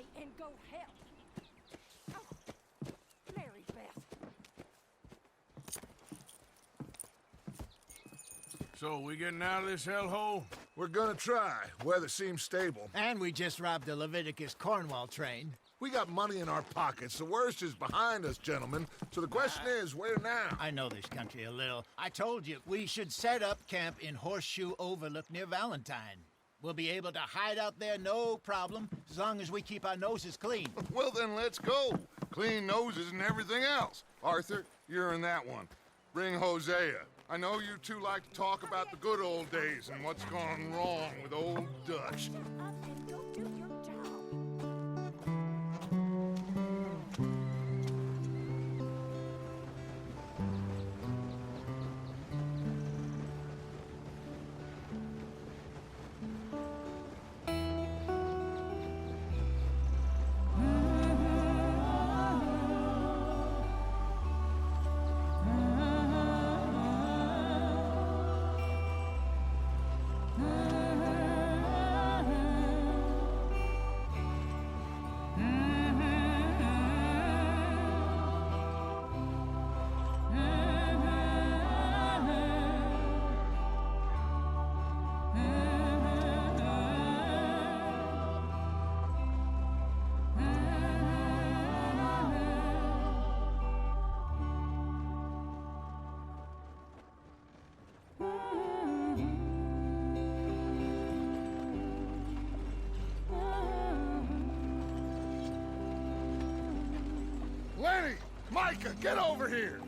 away and go help. Oh, Mary Beth. So, we getting out of this hellhole? We're gonna try. Weather seems stable. And we just robbed the Leviticus Cornwall train. We got money in our pockets. The worst is behind us, gentlemen. So the question is, where now? I know this country a little. I told you, we should set up camp in Horseshoe Overlook near Valentine. We'll be able to hide out there, no problem, as long as we keep our noses clean. Well, then let's go. Clean noses and everything else. Arthur, you're in that one. Bring Hosea. I know you two like to talk about the good old days and what's gone wrong with old Dutch. Shut up and go do your job. Lenny! Micah, get over here!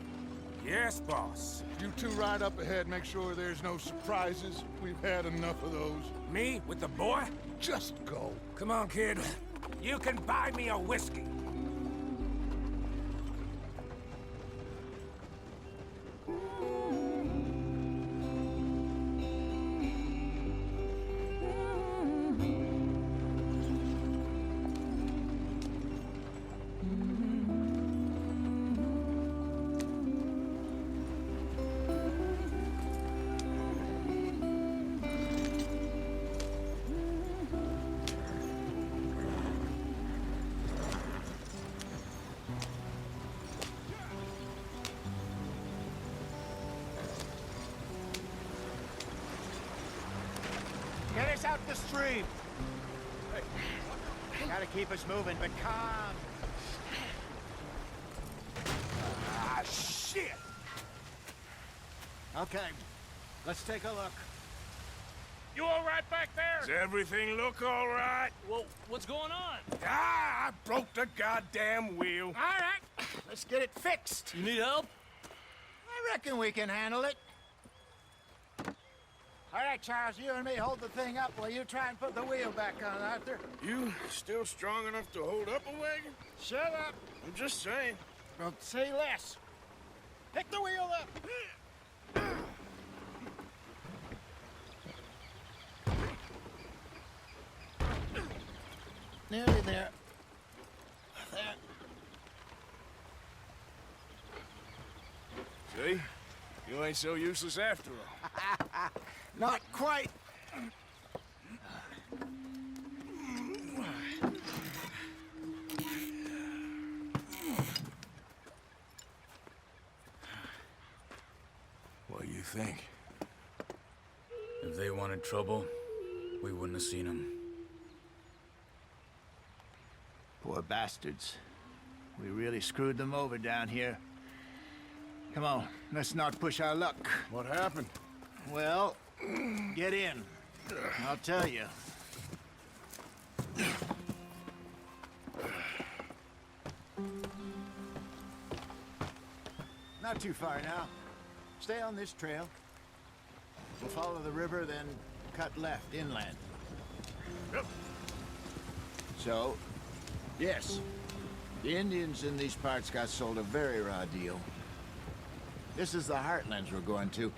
Yes, boss. You two ride up ahead, make sure there's no surprises. We've had enough of those. Me with the boy? Just go. Come on, kid. You can buy me a whiskey. Get us out the stream. Gotta keep us moving, but calm. Ah, shit! Okay, let's take a look. You all right back there? Does everything look all right? Well, what's going on? Ah, I broke the goddamn wheel. All right, let's get it fixed. You need help? I reckon we can handle it. All right, Charles, you and me hold the thing up while you try and put the wheel back on, Arthur. You still strong enough to hold up a wagon? Shut up. I'm just saying. Don't say less. Pick the wheel up. Nearly there. There. See? You ain't so useless after all. Not quite. What do you think? If they wanted trouble, we wouldn't have seen them. Poor bastards. We really screwed them over down here. Come on, let's not push our luck. What happened? Well, get in. I'll tell you. Not too far now. Stay on this trail. We'll follow the river, then cut left inland. Yep. So, yes, the Indians in these parts got sold a very raw deal. This is the heartlands we're going to.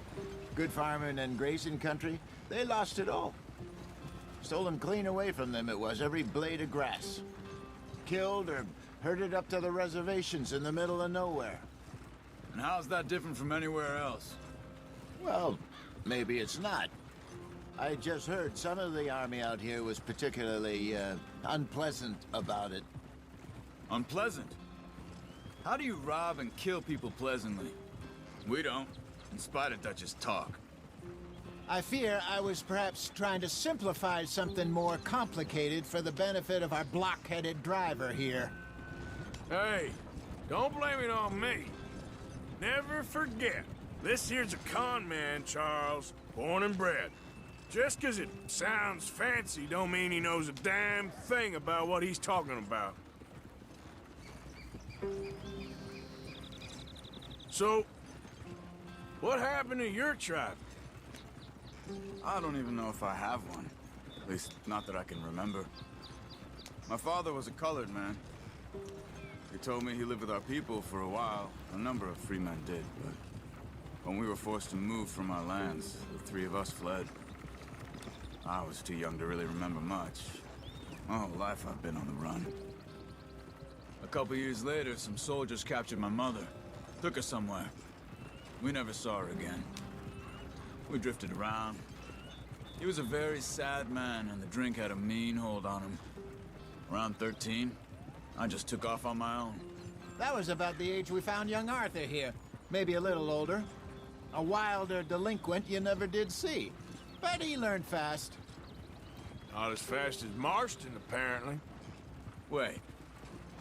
Good farming and grazing country, they lost it all. Stolen clean away from them it was, every blade of grass. Killed or herded up to the reservations in the middle of nowhere. And how's that different from anywhere else? Well, maybe it's not. I just heard some of the army out here was particularly, unpleasant about it. Unpleasant? How do you rob and kill people pleasantly? We don't, in spite of Dutch's talk. I fear I was perhaps trying to simplify something more complicated for the benefit of our blockheaded driver here. Hey, don't blame it on me. Never forget, this here's a con man, Charles, born and bred. Just 'cause it sounds fancy don't mean he knows a damn thing about what he's talking about. So, what happened to your tribe? I don't even know if I have one. At least, not that I can remember. My father was a colored man. He told me he lived with our people for a while. A number of free men did, but when we were forced to move from our lands, the three of us fled. I was too young to really remember much. My whole life I've been on the run. A couple years later, some soldiers captured my mother. Took her somewhere. We never saw her again. We drifted around. He was a very sad man, and the drink had a mean hold on him. Around 13, I just took off on my own. That was about the age we found young Arthur here. Maybe a little older. A wilder delinquent you never did see. But he learned fast. Not as fast as Marston, apparently. Wait,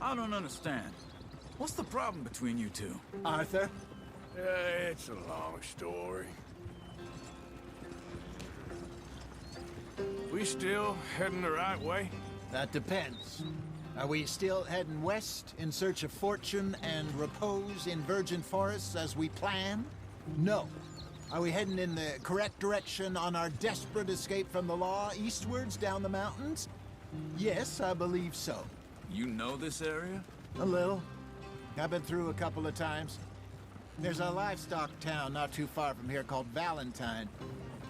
I don't understand. What's the problem between you two? Arthur? It's a long story. We still heading the right way? That depends. Are we still heading west in search of fortune and repose in virgin forests as we planned? No. Are we heading in the correct direction on our desperate escape from the law eastwards down the mountains? Yes, I believe so. You know this area? A little. I've been through a couple of times. There's a livestock town not too far from here called Valentine.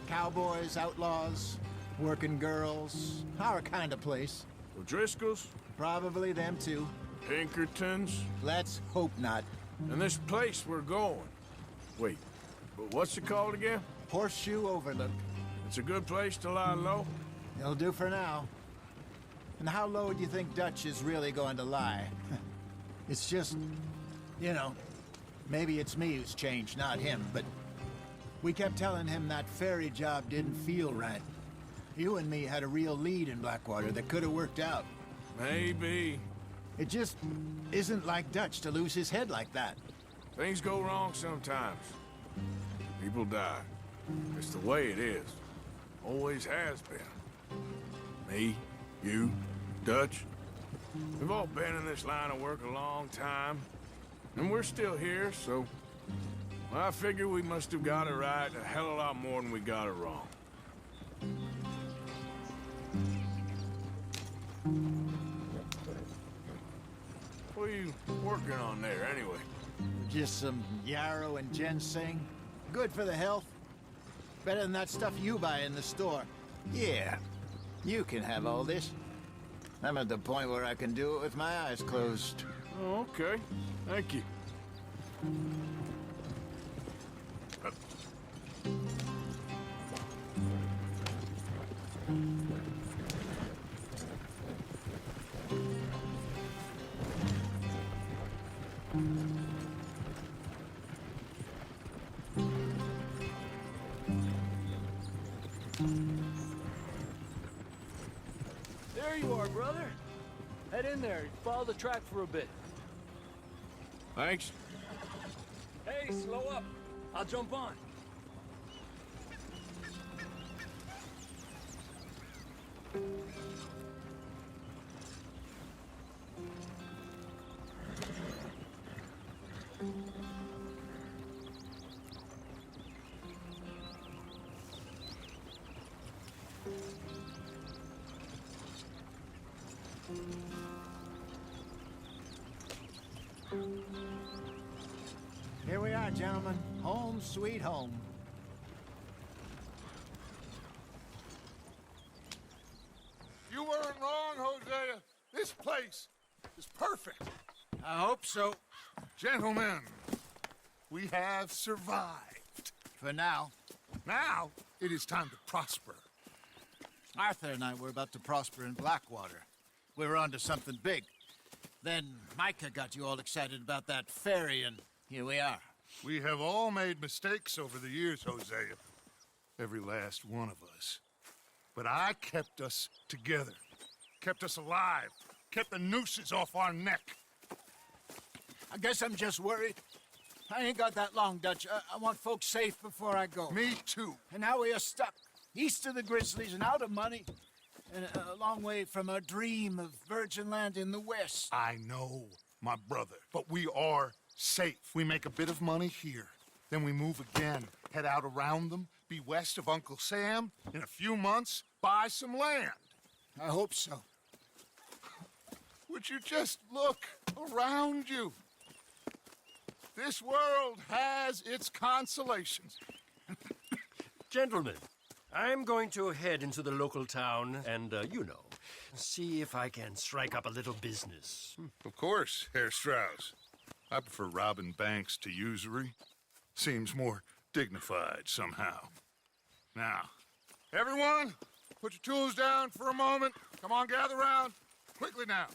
Cowboys, outlaws, working girls, our kind of place. O'Driscoll's? Probably them too. Pinkertons? Let's hope not. And this place we're going. Wait, but what's it called again? Horseshoe Overlook. It's a good place to lie low? It'll do for now. And how low do you think Dutch is really going to lie? It's just, you know, maybe it's me who's changed, not him, but we kept telling him that ferry job didn't feel right. You and me had a real lead in Blackwater that could have worked out. Maybe. It just isn't like Dutch to lose his head like that. Things go wrong sometimes. People die. It's the way it is. Always has been. Me, you, Dutch. We've all been in this line of work a long time. And we're still here, so... well, I figure we must have got it right a hell of a lot more than we got it wrong. What are you working on there, anyway? Just some yarrow and ginseng. Good for the health. Better than that stuff you buy in the store. Yeah, you can have all this. I'm at the point where I can do it with my eyes closed. Oh, okay. Thank you. There you are, brother. Head in there. Follow the track for a bit. Thanks. Hey, slow up. I'll jump on. Here we are, gentlemen. Home sweet home. You weren't wrong, Hosea. This place is perfect. I hope so. Gentlemen, we have survived. For now. Now, it is time to prosper Arthur and I were about to prosper in Blackwater. We were onto something big. Then Micah got you all excited about that ferry, and here we are. We have all made mistakes over the years, Hosea. Every last one of us. But I kept us together. Kept us alive. Kept the nooses off our neck. I guess I'm just worried. I ain't got that long, Dutch. I want folks safe before I go. Me too. And now we are stuck, east of the Grizzlies and out of money, and a long way from our dream of virgin land in the west. I know, my brother, but we are safe. We make a bit of money here, then we move again, head out around them, be west of Uncle Sam, in a few months, buy some land. I hope so. Would you just look around you? This world has its consolations. Gentlemen, I'm going to head into the local town and, see if I can strike up a little business. Of course, Herr Strauss. I prefer robbing banks to usury. Seems more dignified somehow. Now, everyone, put your tools down for a moment. Come on, gather round. Quickly now.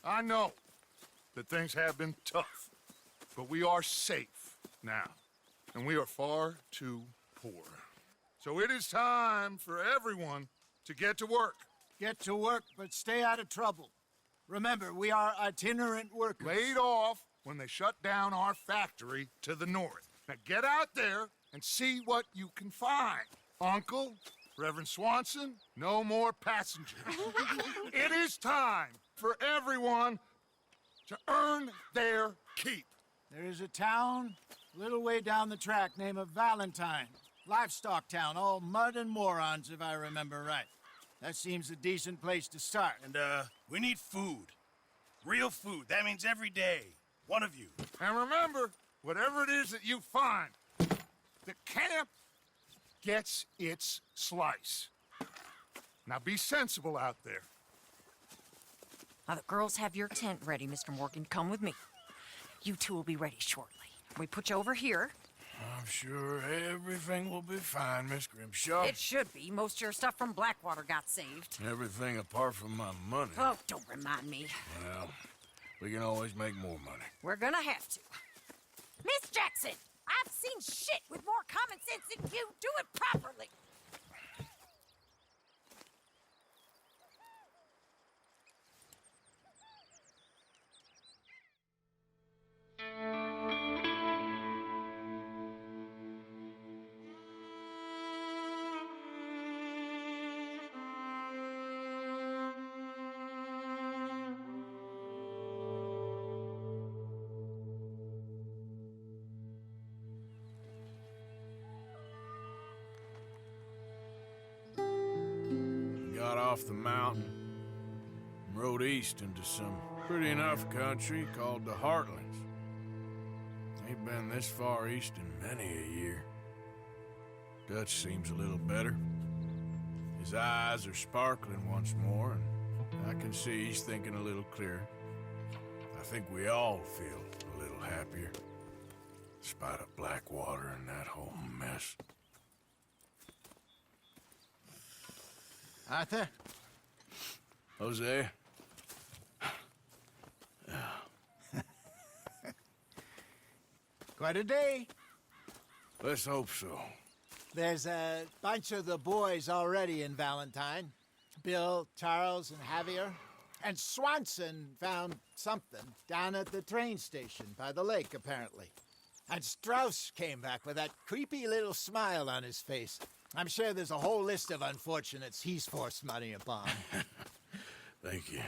I know that things have been tough, but we are safe now, and we are far too poor. So it is time for everyone to get to work. Get to work, but stay out of trouble. Remember, we are itinerant workers. Laid off when they shut down our factory to the north. Now get out there and see what you can find. Uncle, Reverend Swanson, no more passengers. It is time for everyone to earn their keep. There is a town a little way down the track named Valentine. Livestock town, all mud and morons, if I remember right. That seems a decent place to start. And, we need food. Real food. That means every day. One of you. And remember, whatever it is that you find, the camp gets its slice. Now be sensible out there. Now, the girls have your tent ready, Mr. Morgan. Come with me. You two will be ready shortly. We put you over here. I'm sure everything will be fine, Miss Grimshaw. It should be. Most of your stuff from Blackwater got saved. Everything apart from my money. Oh, don't remind me. Well, we can always make more money. We're gonna have to. Miss Jackson, I've seen shit with more common sense than you. Do it properly. Got off the mountain and rode east into some pretty enough country called the Heartlands. Ain't been this far east in many a year. Dutch seems a little better. His eyes are sparkling once more, and I can see he's thinking a little clearer. I think we all feel a little happier, in spite of Blackwater and that whole mess. Arthur? Jose? Quite a day. Let's hope so. There's a bunch of the boys already in Valentine. Bill, Charles, and Javier. And Swanson found something down at the train station by the lake, apparently. And Strauss came back with that creepy little smile on his face. I'm sure there's a whole list of unfortunates he's forced money upon. Thank you.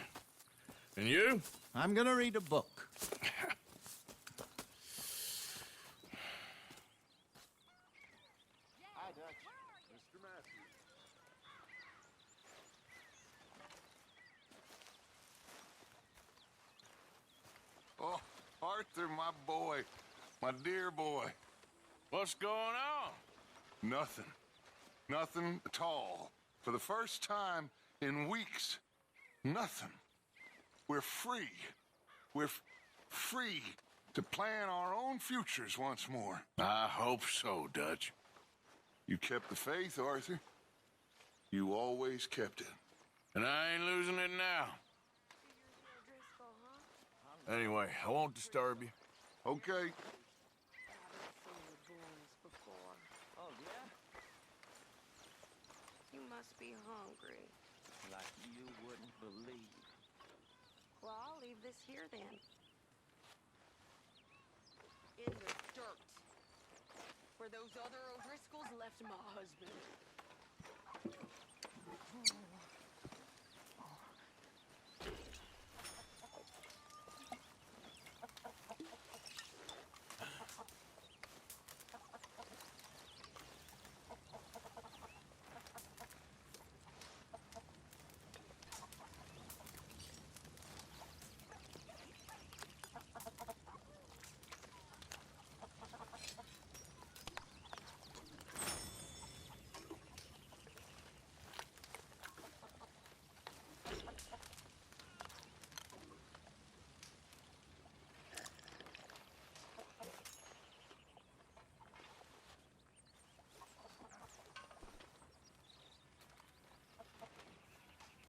And you? I'm gonna read a book. Hi, Dutch. Mr. Matthews. Oh, Arthur, my boy. My dear boy. What's going on? Nothing. Nothing at all. For the first time in weeks, nothing. We're free. We're free to plan our own futures once more. I hope so, Dutch. You kept the faith, Arthur. You always kept it. And I ain't losing it now. Anyway, I won't disturb you. Okay. Oh, yeah? You must be hungry. Like you wouldn't believe. Well, I'll leave this here then. In the dirt. Where those other O'Driscolls left my husband.